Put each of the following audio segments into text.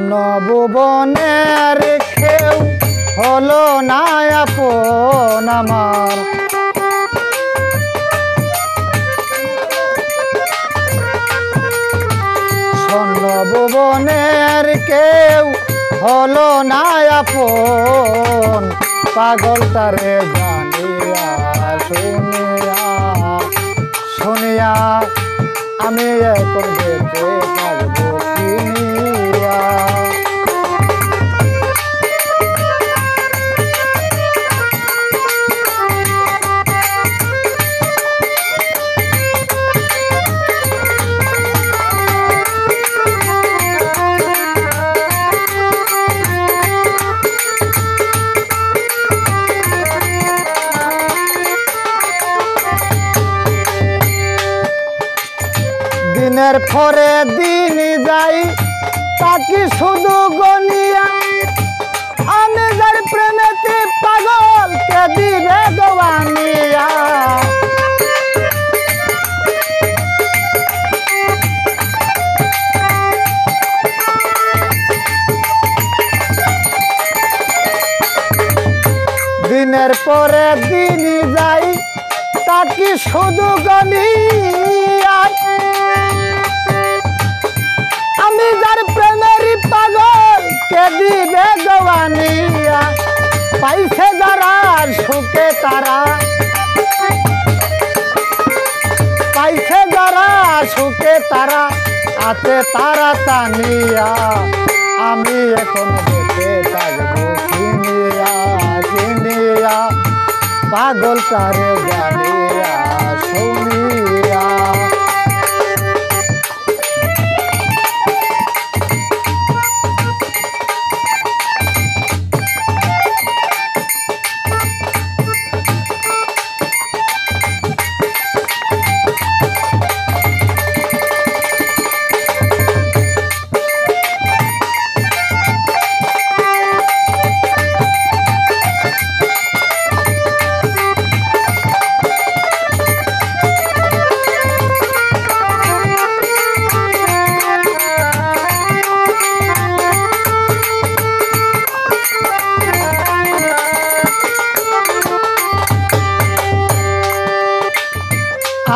স্বর্ণ ভুবনের কেউ হলো না আপন আমার। স্বর্ণ ভুবনের কেউ হলো না আপন, পাগল তারে জানিয়া শুনিয়া শুনিয়া আমি এখন যেতে পারবো কিনিয়া। দিনের পরে দিন যাই তাকে শুধু গনিয়া, আমি যার প্রেমেতে পাগল কে দিবে গোয়ানিয়া। দিনের পরে দিন যাই তাকে শুধু গনিয়া, আমি যার প্রেমেরই পাগল কে দিবে গোয়ানিয়া। পাইছে যারা সুখে তারা, পাইছে যারা সুখে তারা আছে তারা টানিয়া, আমি এখন বেঁচে থাকবো কিনিয়া কিনিয়া, পাগল তারে জানিয়া শুনিয়া।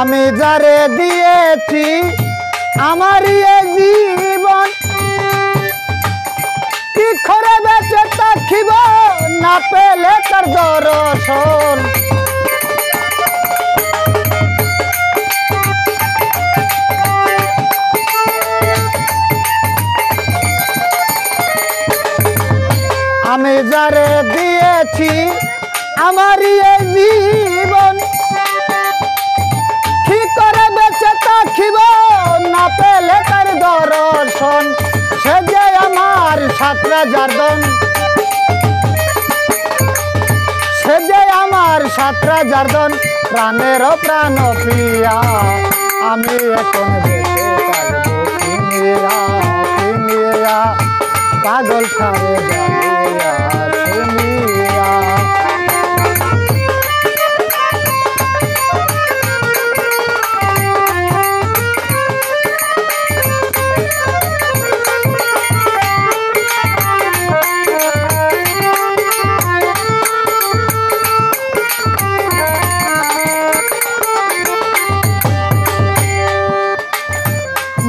আমি যারে দিয়েছি আমার জীবন, কি করে বেঁচে থাকিব না পেলে তার দর্শন। আমি যারে দিয়েছি আমার জীবন, কি করে বেঁচে থাকিব না পেলে তার দর্শন। সে যে আমার সাতরা জার্দন, সে যে আমার সাতরা জার্দন, প্রাণেরও প্রাণ প্রিয়া, আমি এখন বেঁচে থাকবো কিনিয়া কিনিয়া, পাগল তারে জানিয়া শুনিয়া।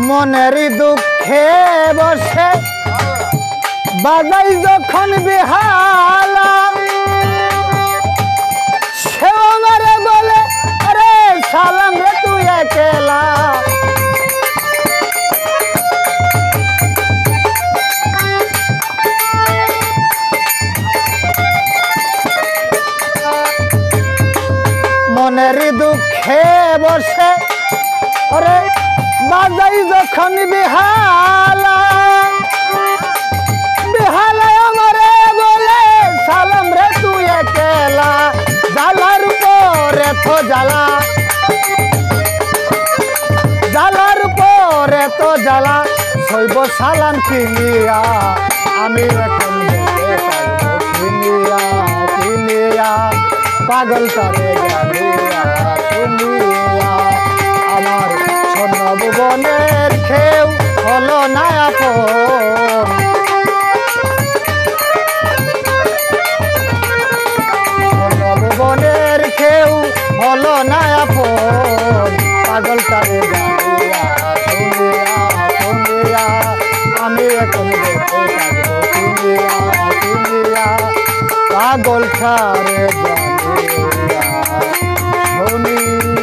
মনের দুঃখে বসে বাজাই যখন বেহালা, সে আমারে বলে আরে সালাম রে তুই একলা। মনের দুঃখে বসে ওরে বাজাই যখন বেহালা, বেহালায় আমারে বলে সালাম রে তুই একলা। জালার পরে তো জ্বালা, জালার পরে তো জ্বালা, সইব সালাম কিনিয়া, আমি এখন বেঁচে থাকবো কিনিয়া কিনিয়া, পাগল তারে জানিয়া শুনিয়া। আমার স্বর্ণ ভুবনের কেউ হলো না আপন, পাগল সারে জানে শুনি